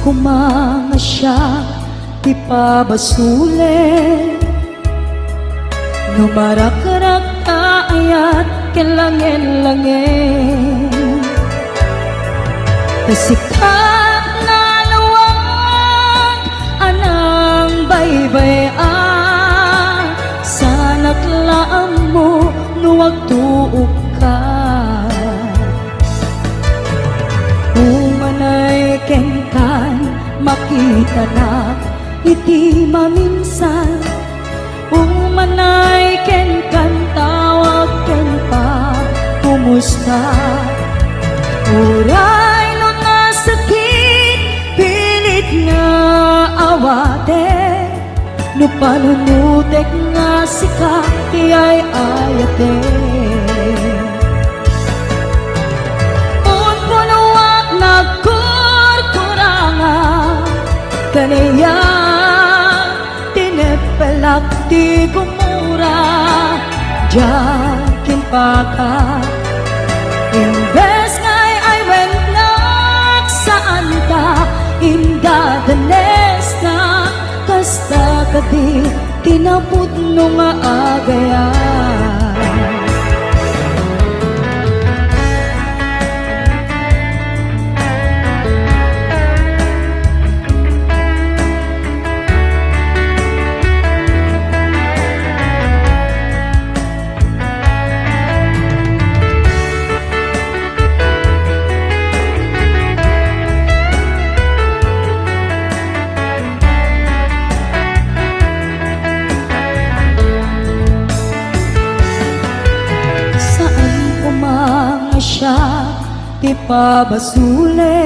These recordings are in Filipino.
kumanga siya ipabasule numarak-rak ayat kelangin-langin kasikat na lawag anang baybay-an sanak laam mo nuwag tuog ka umanay kengkan makita na iti maminsan umanay kengkan tawag ken pa kumusta uray no nasakit pilit nga awate no panunutek nga sika tiyay ayate unpunuak nagkurkuranga kaniya tinepelak ti gumura jakin paka imbes ngay ay wennak saan ta indadanes na kasta kadi tinaput no nga agayan siya ti pabasule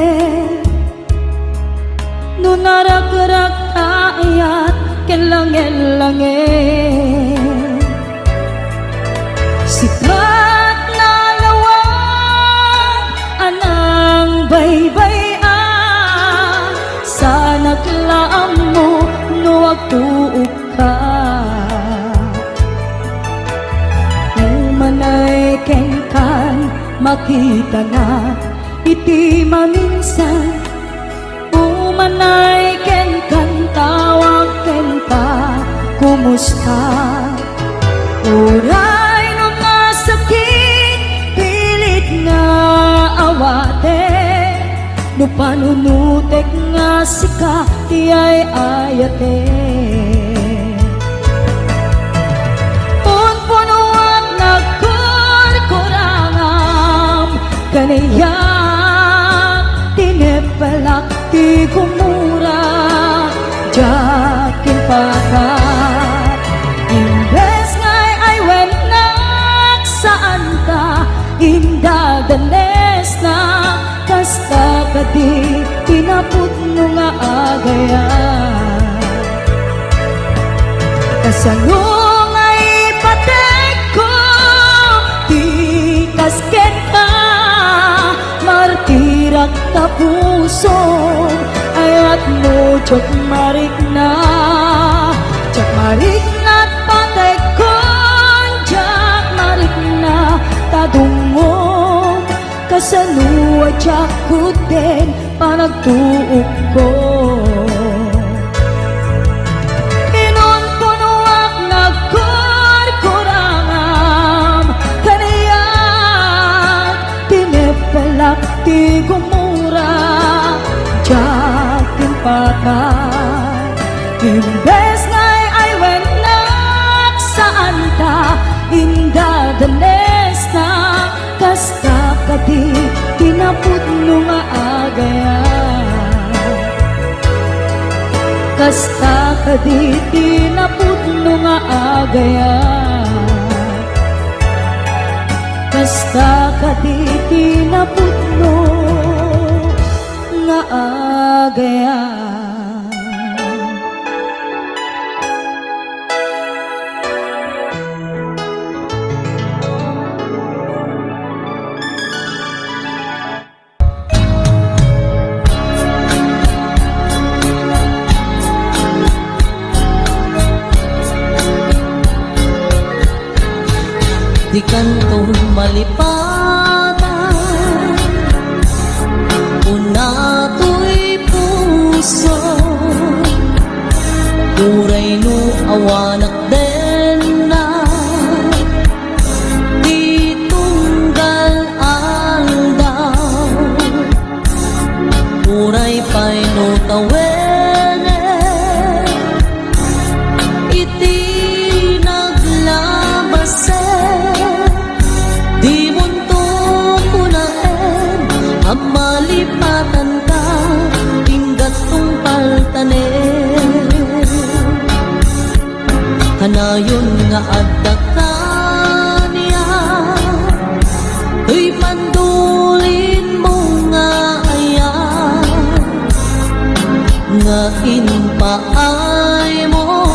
no narak-rak ayat kelangin-langin sikat na lawag anang baybay-an sanak laam mo nuwag tuog ka umanay kengkan makita na iti maminsan umanay ken kan tawag ken pa kumusta uray no nasakit pilit nga awate no panunutek nga sika tiyay ayate kaniya tinepelak ti gumura jakin pakat imbes ngay ay wennak saan ta indadanes na kasta kadi tinaput no nga agayan kasanong ay patek ko ti kasken ka martirak ta puso ayat mo chok marik na patay kon jak marik na tadungom kasanuwa jak kuten panagtuog ko inunpunuak nagkurkurangam kaniyak tinepelak ti gumura jakin pakat imbes ngay ay wennak saan ta indadanes na kasta kadi tinaput no nga agayan kasta kadi tinaput no nga agayan kasta kadi tinaput no nga agayan di kantong malipatan una to'y puso awanak din na di tunggal aldaw uray pa'y no tawene iti naglabase di munto kunaen ang malipatan ka tinggat tong paltanen kanayon nga adda ka niya tuy pandulin mo nga aya nga inpaay mo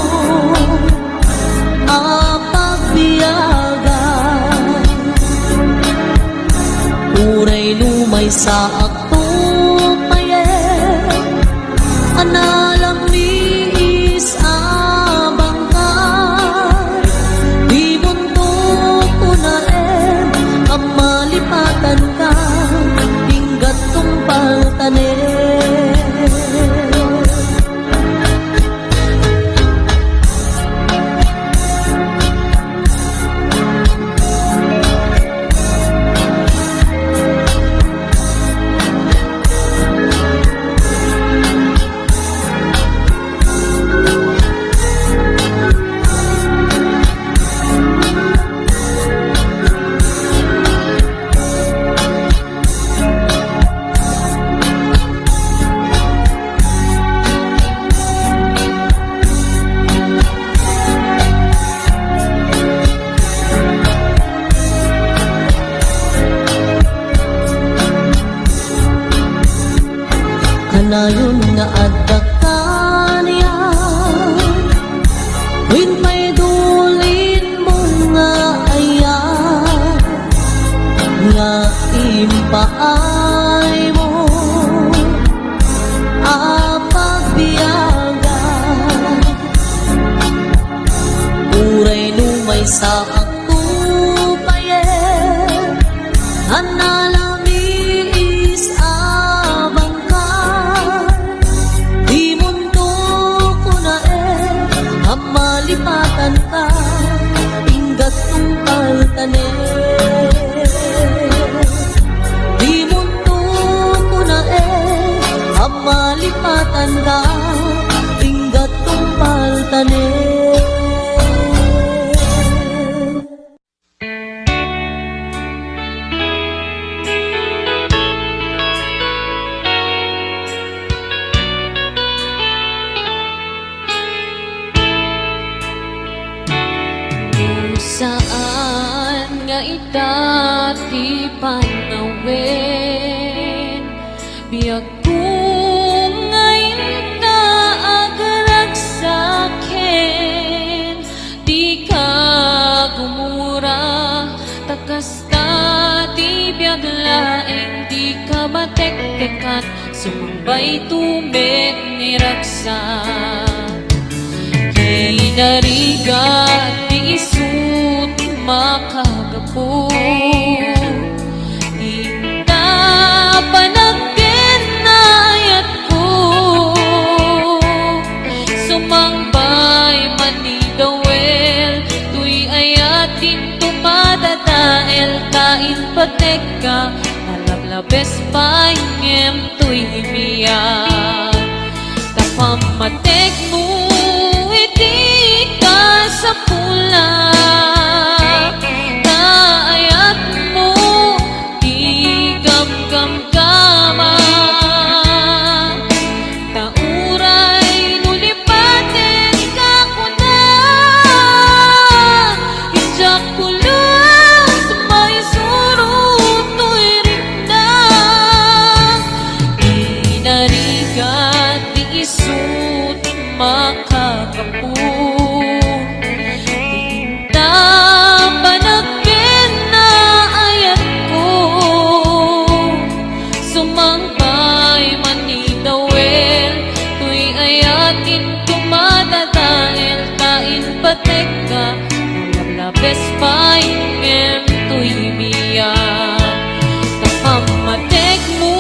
apagbiyagan uray lumay sa akto payen analam ni is abang ka di mundo ko na ang malipatan ka hinggat tong paltanen kanayon nga adda ka niya win may dulin mo nga aya nga impaay mo apagbiyagan uray lumay sa ako payen analami is abang ka di mundo ko na ang malipatan ka hinggat tong paltanen di mundo ko na ang malipatan ka hinggat tong paltanen saan nga itati panawin biag kung ngayon ka agarag sa'kin di ka gumura takas ta di biag laeng di ka matek-tekat sumambay tumit ni raksak hinarigat di isut makagapo Inta panagkinayat ko Sumangbay manigawel Tuy ayatin tumadadael Kain patek ka Nalablabes pangem tuy himiyak Tapamatek mo Iti ka sa pula Naayat mo Di gam-gam-gama Tauray nulipatin ka ko na Hijak ko lang sa may surut To'y rinda Inarigat di isut makakapu Tinta panagpin na ayat ko Sumangpay manidawel Tuy ayatin tumadadael Kain patek ka Nalablabes pa'y tuy miyak Kapamatek mo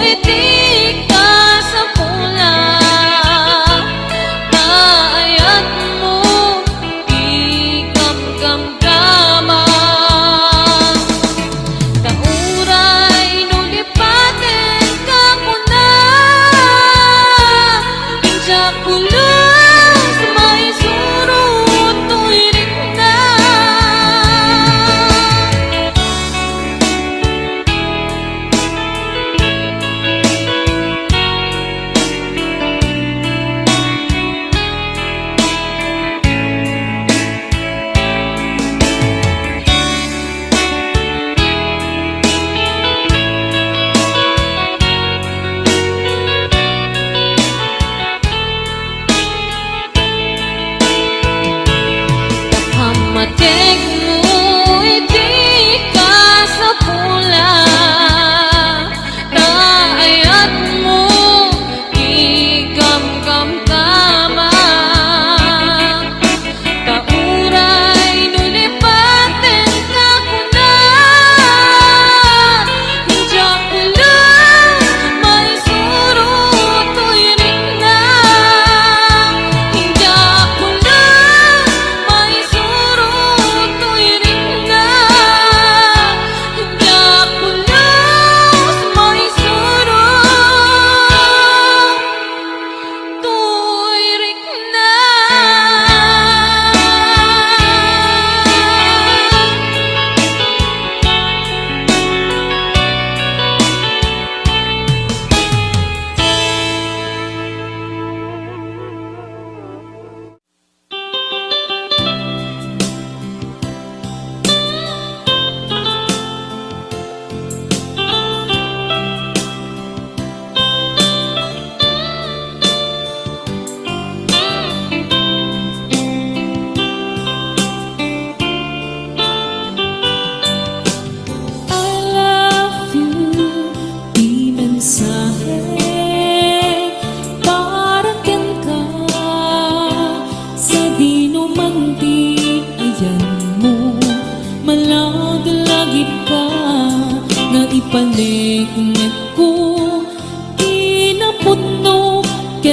iti ka sa pula Kaayat mo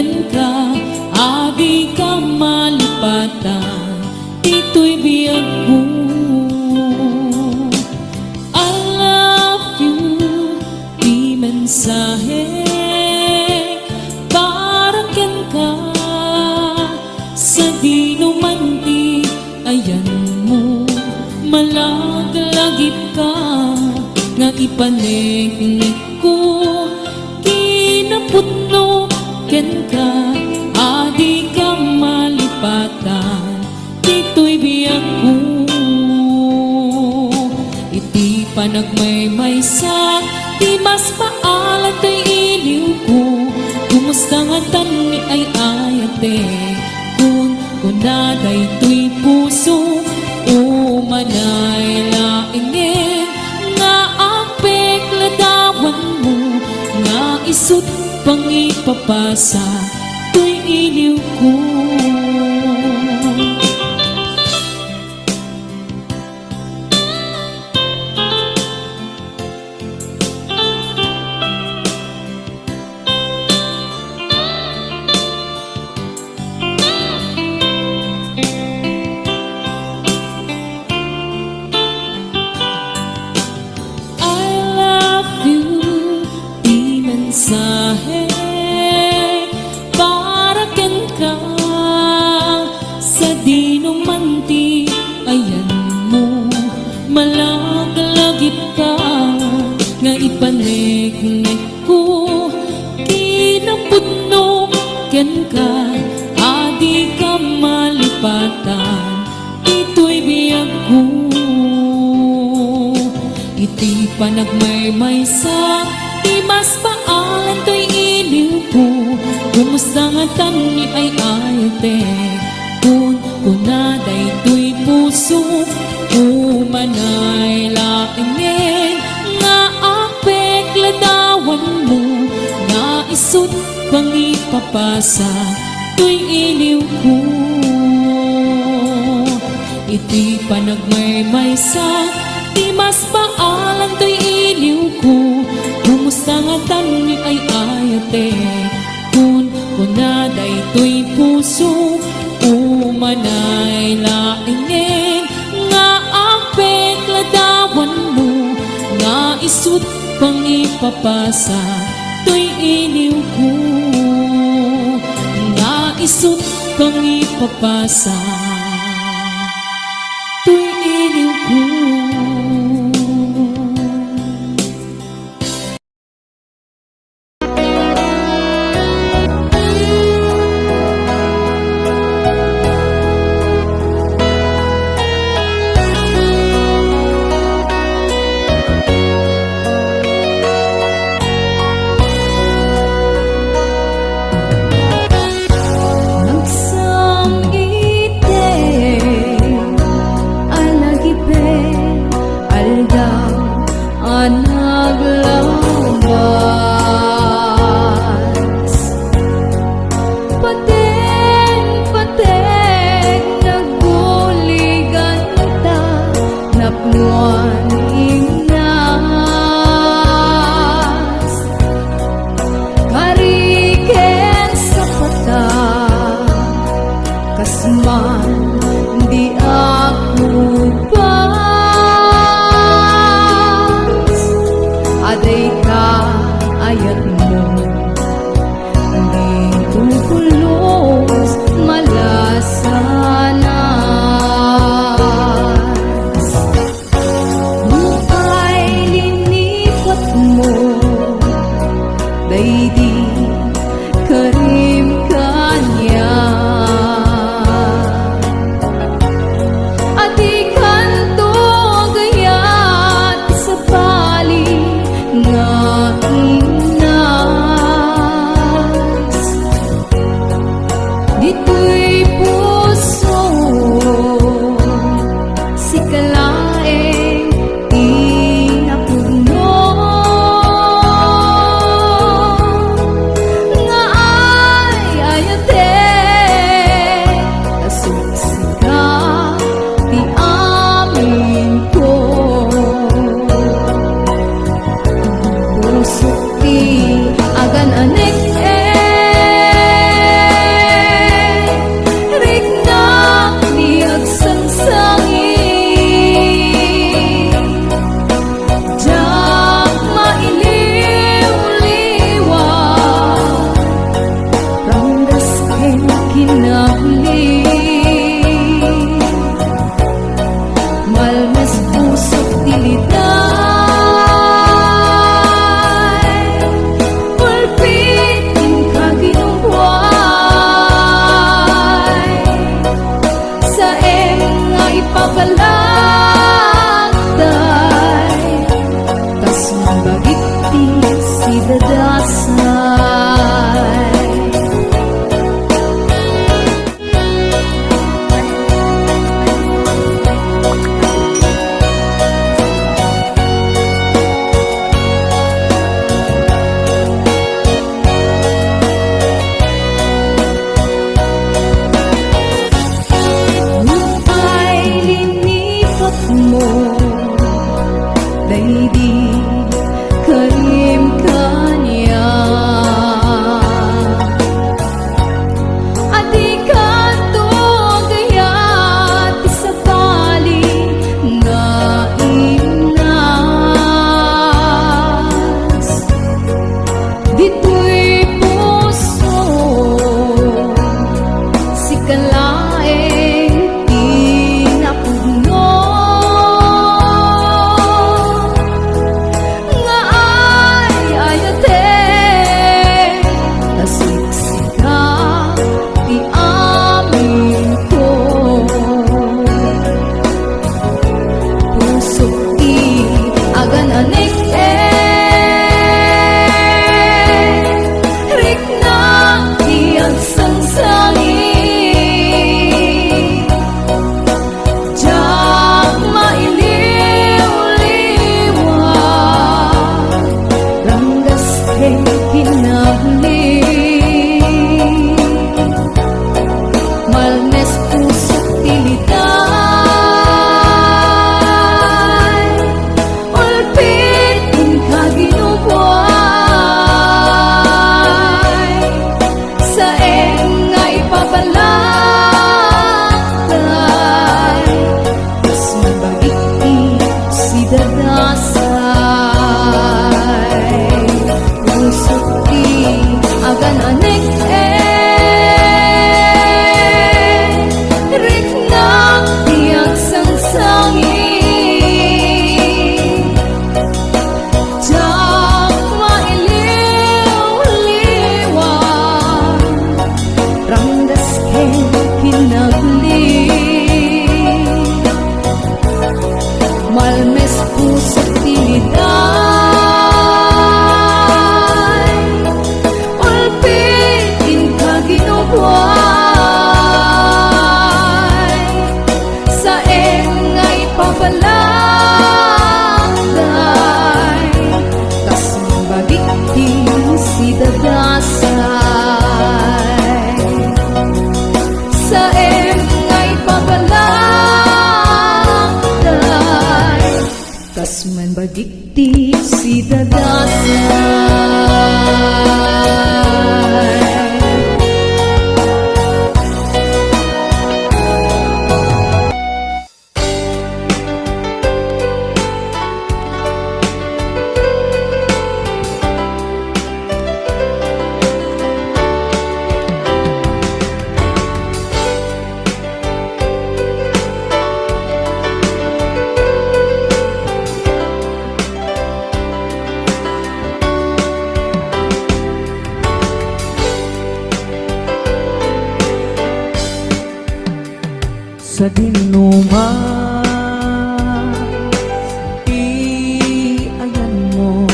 ken ka, adi ka malipatan, dito'y biyag ko. I love you, di mensahe, para ken ka, sa di numanti, ayan mo, malagalagip ka, nga ipanegnik ko, kinaputno, ken ka, adi ka malipatan, dito'y biyag ko. Iti panagmaymaysa, di mas paalan kay iliw ko, kumusta nga tani ay ayate, kun kunaday to'y puso, umanay laingin, nga apek ladawan mo, nga isut pang ipapasa, to'y iliw ko. Mensahe, para ken ka, sa di numanti, ayan mo, malagalagip ka, nga ipanegnek ko, kinapudno, ken ka, adi ka malipatan, dito'y biyag ko. Iti panagmaymaysa, di mas paalan to'y iliw ko, kumusta nga tani ay ayate, kun kunaday to'y puso, umanay laingin, nga apek ladawan mo, nga isut pang ipapasa, to'y iliw ko. Iti panagmaymaysa, di mas paalan to'y iliw ko, kumusta nga tani ay ayate, kun kunaday to'y puso, umanay laingin, nga apek ladawan mo, nga isut pang ipapasa, to'y iliw ko, nga isut pang ipapasa, to'y iliw ko. naglabas. Pateng-pateng nagbuligan ta, napnuan ingnas. Kariken sa pata, kasman di ako pas. Aday ka ayat mo, di tukulos malasanas. Bukay linipat mo, daydi karim kanya. Ati kanto gayat sa pali nga inas. Dito'y puso si kalaeng inapuno. dadasay. Karim kanya Adi kanto gayat sa bali nga imnas Dito'y puso si kalaeng tinapugno Malmes pusok tiliday Ulpit in kaginubuay Sa engay pabalakay Mas mabagiti si dadasay Pusok ti agan anek Malmes pusok tiliday Ulpitin kaginubuay Sa engay pabalakay Tas mabagiti si dadasay Sa engay pabalakay Tas man bagiti si dadasay Sa dinuman ayan mo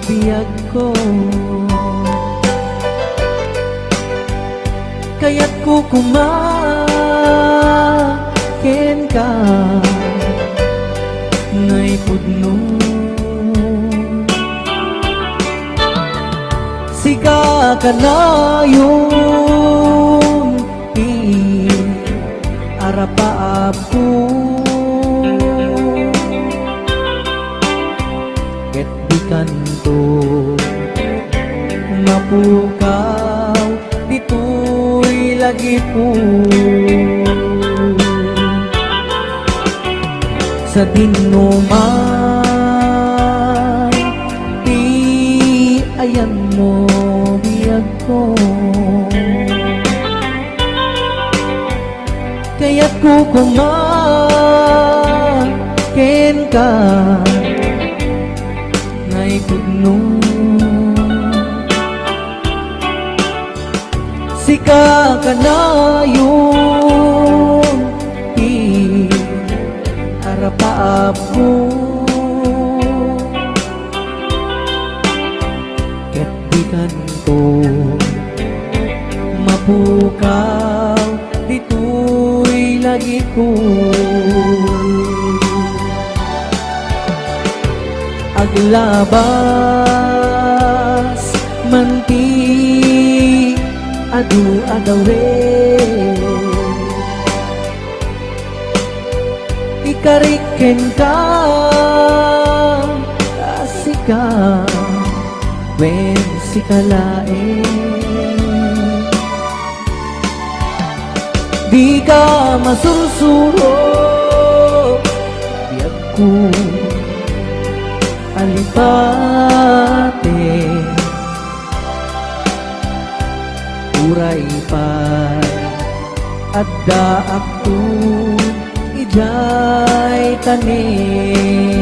biyag ko Kaya't ko kumaken ka Ngay pudno Siga ka na yung arapaap ko Ket di kanto mapukaw dito'y lagi po Sa dinuman ti ayan mo biyag ko Kaya't ko kumaken ka Ngay pudno Sika ka na yung arapaap ko kanto mapukaw dito'y lagi ko aglabas manti adu agawe ikariken ka asika wen sikalae di ka masursuro biag ko alipate uray pay adda ako ijay tanim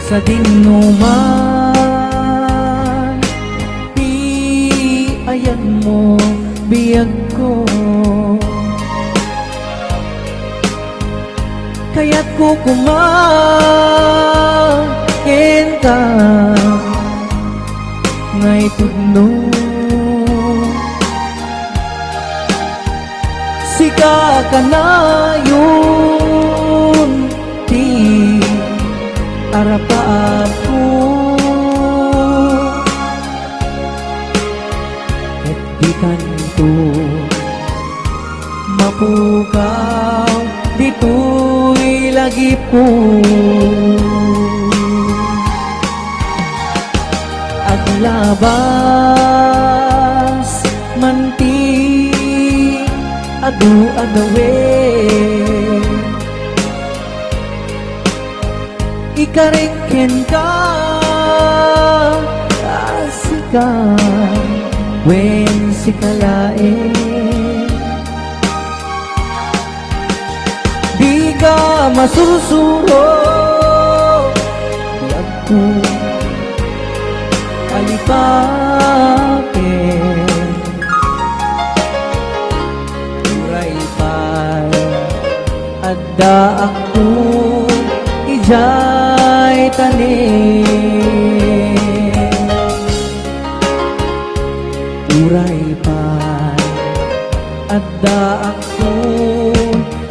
sa dinuman di ayan mo biyag ko kaya't ko kumain ka ngay tudno sika ka na yun di arapa ako at di kanto mapukaw dito'y lagi po aglabas manti adu adawe ikariken ka asika wen sikalae di ka masursuro biag ko alipake uray pay adda ako ijay tanim uray pay adda ako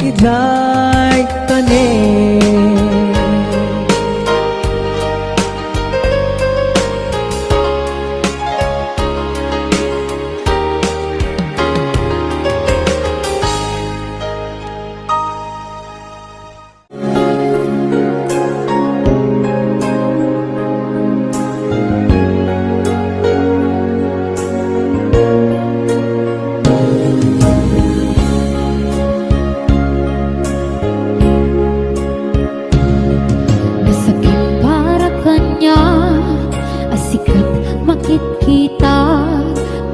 ijay tanim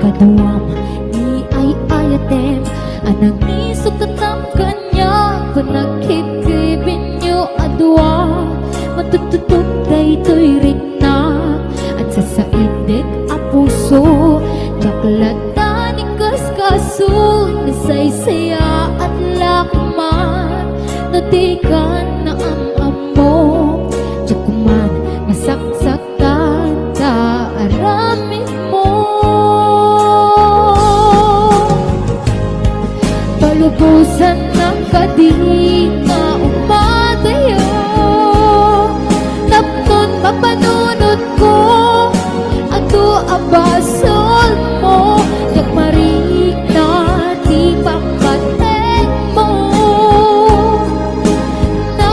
Kaduam ni ay ayatem anang isukatam kanya panagkikibin nyo adwa matututok daytoy rikna at sasaidik a puso kaklatan ni kaskaso nasaysaya at lakman natikan na am-amo tsukuman masaksakan ta aramin mo palubusan ng kadina umadayo tapnon mapanunod ko ato abasol mo nagmarik na di pamateng mo na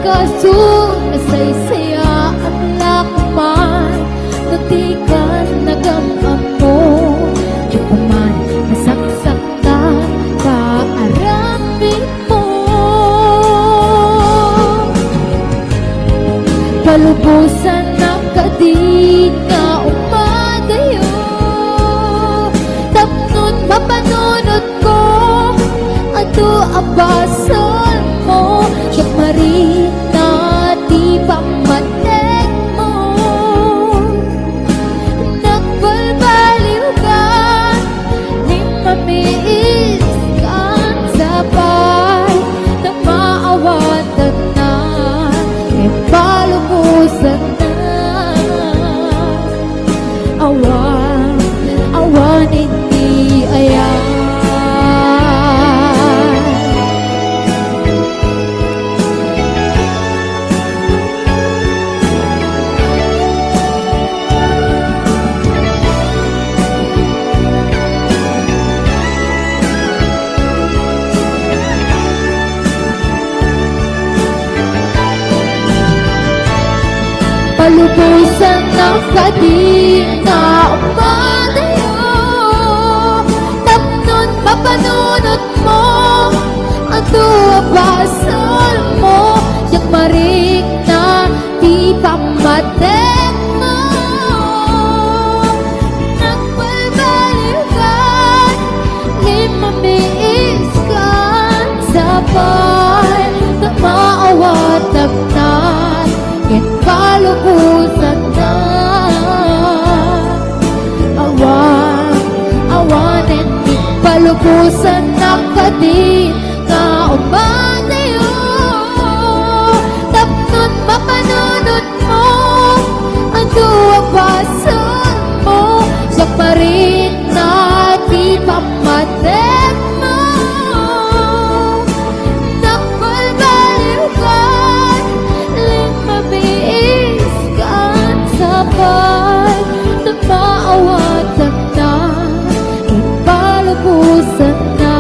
kaso nasaysaya ang lakman natikan nagamam mo di pa man nasaksakan kaarambin mo palubusan na kadit na umadayo tapnon mapanunod ko ato abasal mo siya marina di pamatek mo nagbalbaliw ka di mamiis kan sabay na maawatan na e palubusan na awan hindi ayan palubusan na kading na umadayo tapnon mapanunod mo ato abasal mo yang marik na di pamatek mo nagbalbaliw ka limamiis kan sabay na maawatag na ket palubusan na awanen di palubusan na kadin na umadayo tapnon mapanunod mo ang duwabasan mo siya pa rin na di pamatek mo nagbalbaliw ka limamiis kan sabay na maawatan na ipalubusan na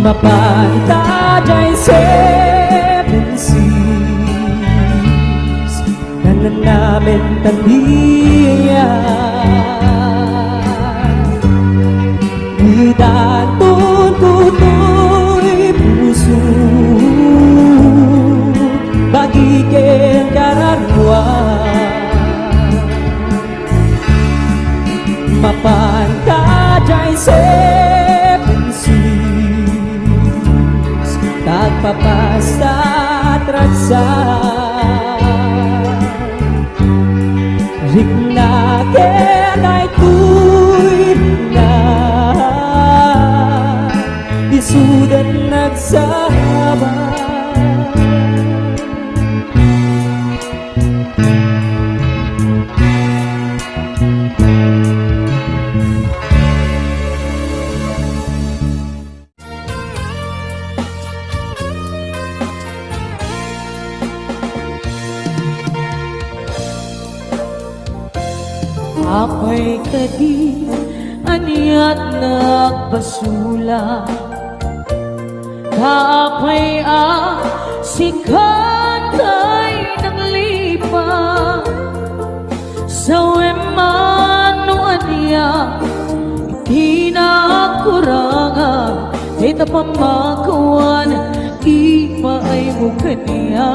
Mapantad ay seven seas na namin taliyan. Idatun tutoy puso bagikin kararwan. Mapantad ay seven seas tagpapasta at ragsan. Rignagen ay tuwid na isudan nagsabay. Apay kadi aniat nagbasula, kaapay sikatay ng lipa, sa wemano aniya kinakuranga, ita pamakawan ipa ay mukaniya.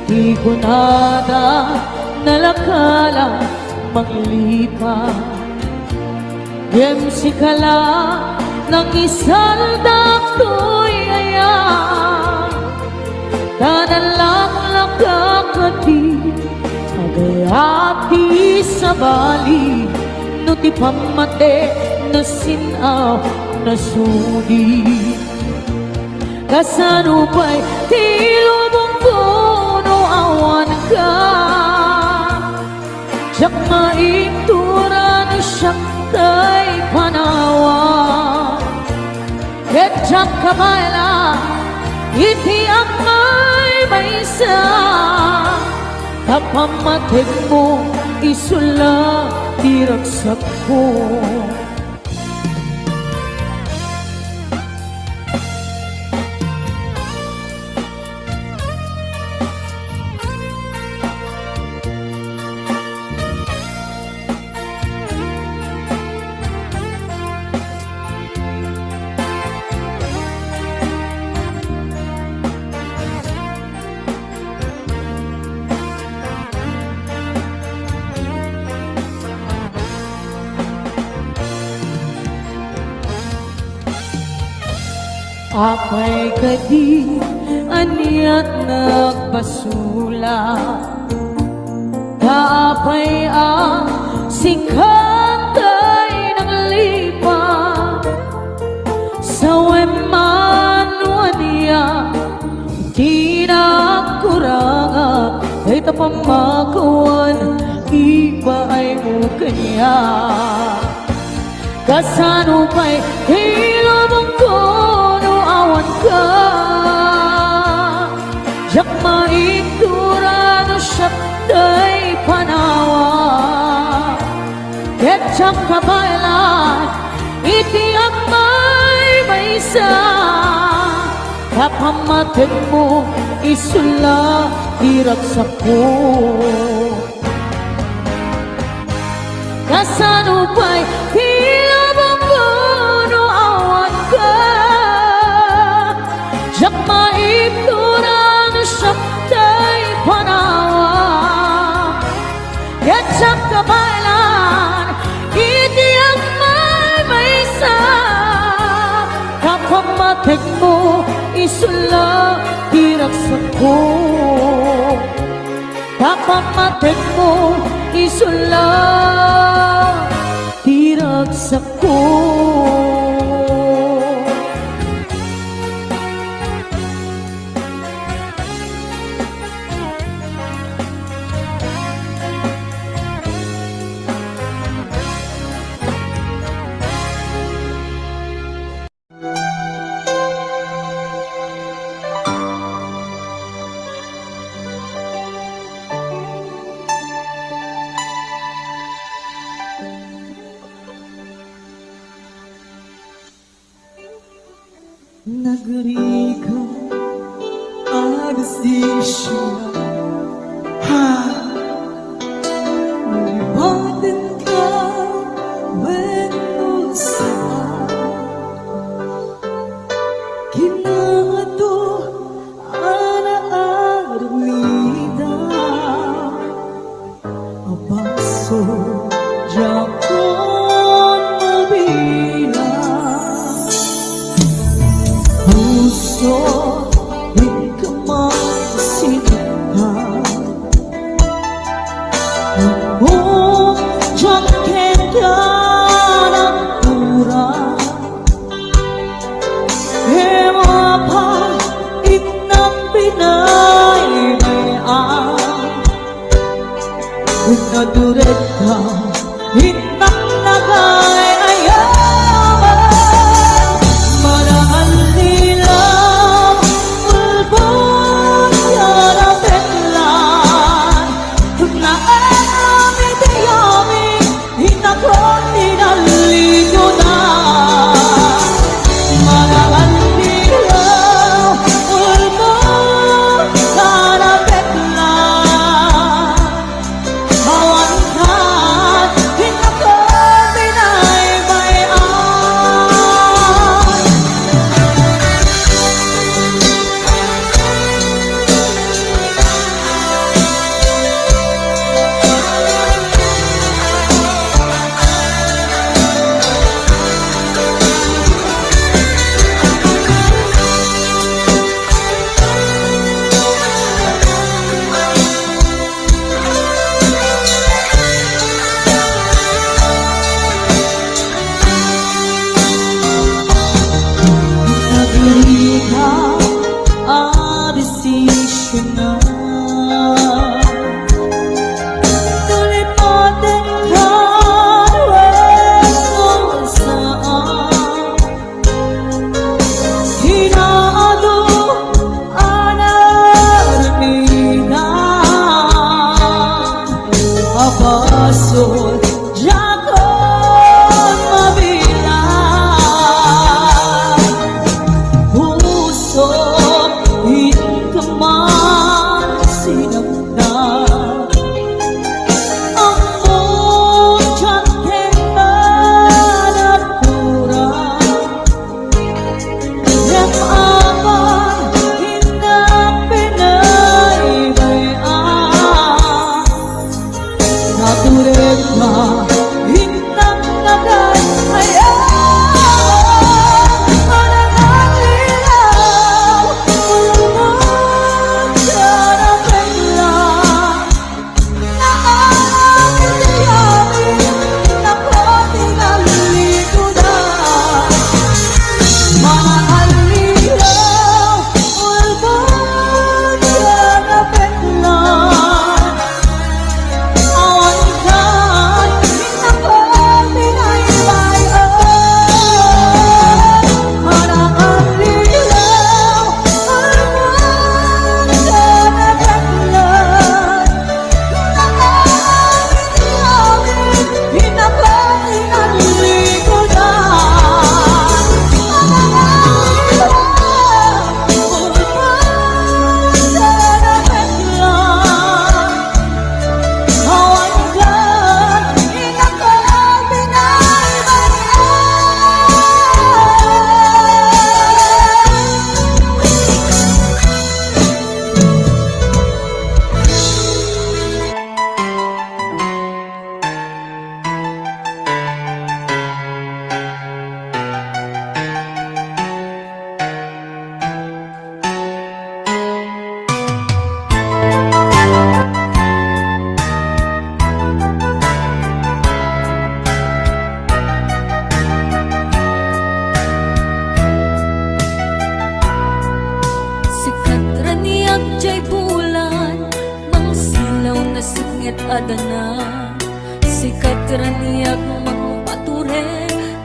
Di ko nada nalakala maglipa, yem sikala ng isaldak to'y aya, tanalang lakakati agayati sa bali, no ti pamate na sinaw na sudi. Kasanupay ti lubong puno awan ka, siyak maituran siyak tay panawa. Ketjak kabaila iti ang may isa, kapamatig mo isula diragsak ko. Apay kadi aniat nagbasula, kaapay sikatay ng lipa, sa wemano aniya kinakuranga, ay tapamakawan iba ay mukanya. Kasanupay hilabang kono awan ka, yak maituran siya tay panawa. Ketjak kabailan iti ang may isa, kapamatig mo isula diragsak ko. Kasanupay hilabang kono awan ka, siyak maituran siya tay panawa. Ketjak kabailan iti ang may isa, kapamatig mo isula diragsak ko. Kapamatig mo isula diragsak ko. negeri kau ada sisinya Melibatkan kau berusaha Kinatu anak armida Abaso jakon mabila Puso hingkamasihan Huwag jaket yan ang kurang Hema itnang pinaymayaan Hinaduret ka, hinang nagay ayaman Marahal nilang ulbon yan ang petlan Naamit yami, hinakot ninaligo na Marahal nilang ulbon yan ang petlan Hawan kat, hinakot pinaymayan Nagrita ang desisyon na Tulipatin ka kung saan Hinaado ang arminan Abasol jakon mabilang Puso hingkaman sinagdan Ang mong jaket at kurang Yang aman hinang pinaymayan Natured ka, hinang nagay ayaw Mananang ilaw, ulunod ka na biglang Naamit yami, nakot inalikudan Mahal ilaw, ulbon ka na biglang Awan kat, hinakot pinaymayan Marahal ilaw, ulbon ka na biglang Naamit yami, hinakot inalikudan Mahal ilaw, ulbon ka na biglang Hawan kat, hinakot pinaymayan Sikat raniyag jay bulan Mang silaw na singit adana Sikat raniyag mang pature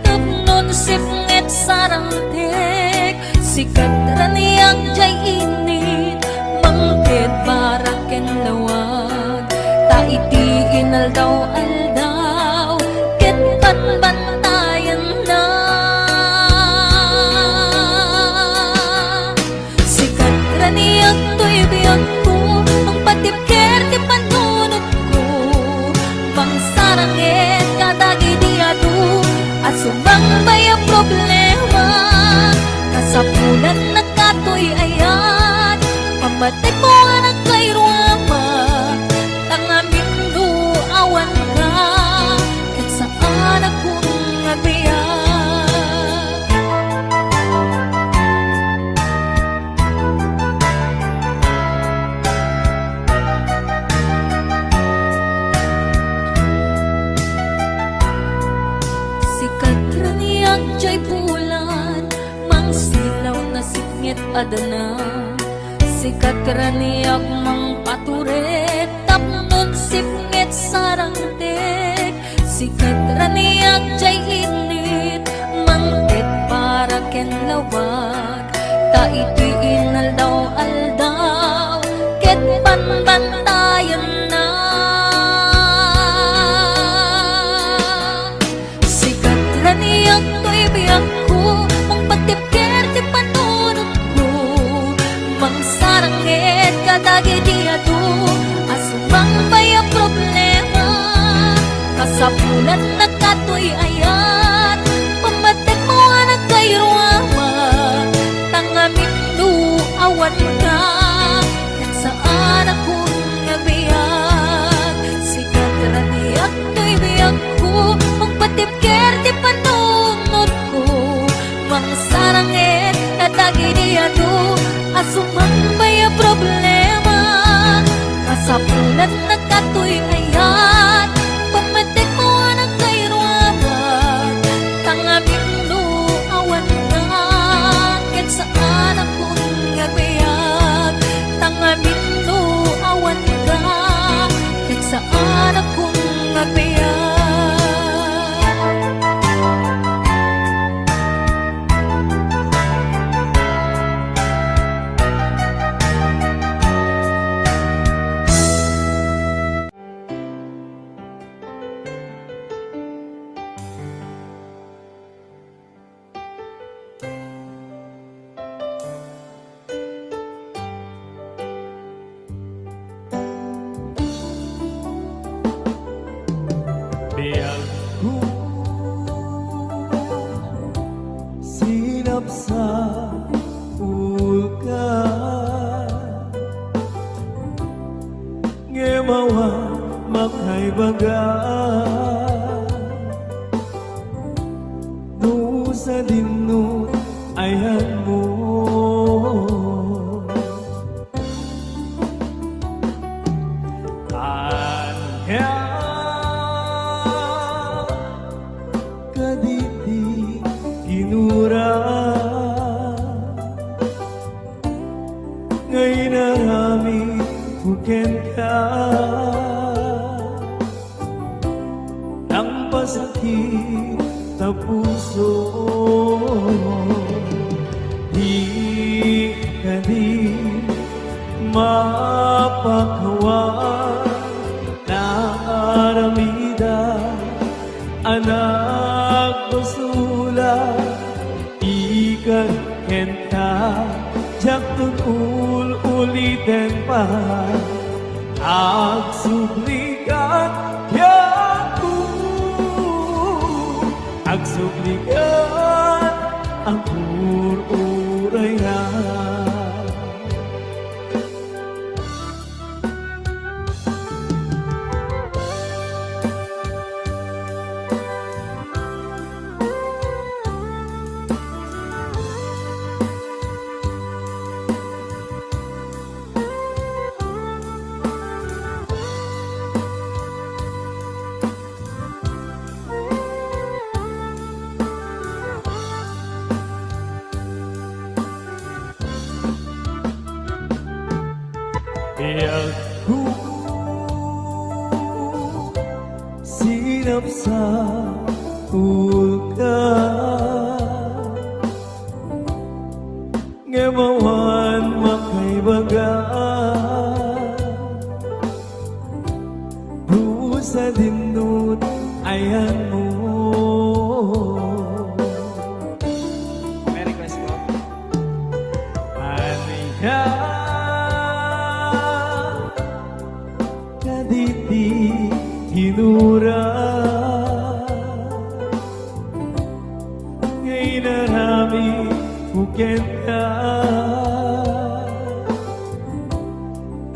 Tapnon sipngit sarangtek Sikat raniyag jay init Mangkit baraken lawag Taiti inaldaw-aldaw Kitpan bantayan na mangsarangin kadagi diadu at sumangbay ang problema kasapulan na katoy ayat pamatik mo ang kairuama tangamin do awan ka kat saan akong nagbiyak. Sikat raniyag jay bulan mang silaw na singit adana sikat raniyag mang paturet tapnon sipngit sarangtek sikat raniyag jay init mang tet para ken lawag ta iti inaldaw aldaw ket banbantayan na sikat raniyag to'y biyak ko mang patipker ti panunod ko mang sarangit kadagi diado asumang bay ang problema kasapulan na katoy ayat pamatek mo ang kairuama tangamin do awan ka kat saan akong nagbiyak sikat raniyag to'y biyak ko mang patipker ti panunod ko mang sarangit kadagi diado asumang bay ang problema kasapulan na katoy ayat pamatek mo ang kairuama tangamin do awan ka ket saan akong nagbiyak tangamin do awan ka ket saan akong nagbiyak. Biyak ko sinap sa ulka ngemawa makay baga no sa dinut ayan mo kaditi ginura ngay narami buken ka ng pasakit sa puso di ka di mapakawan na aramida anak basula ikan kenta jaktun ulitin pa agsublikat yaku agsublikat ang ururayan. Biyak ko sinap sa ulka ngemawan makay baga sa dinut ayan mo. May request po? Aniha kaditi hinu pintura ngay narami kukenta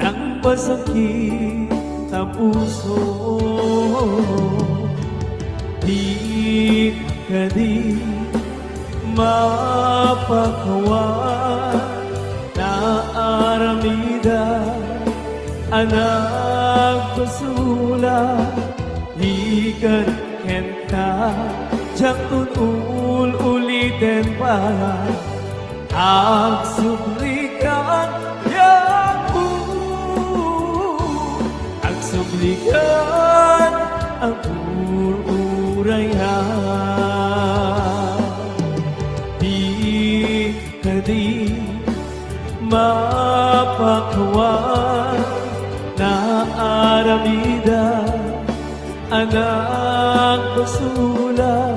ang pasakit sa puso di ka di mapakawan na aramida anak basula ikan kenta jatun ulitin pa ang sublikan yaku ang sublikan ang ururayan di ka di mapakawan na aramida anak basula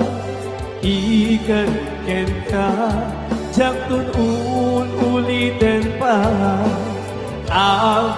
ikan kenta jatun ulitin pa ang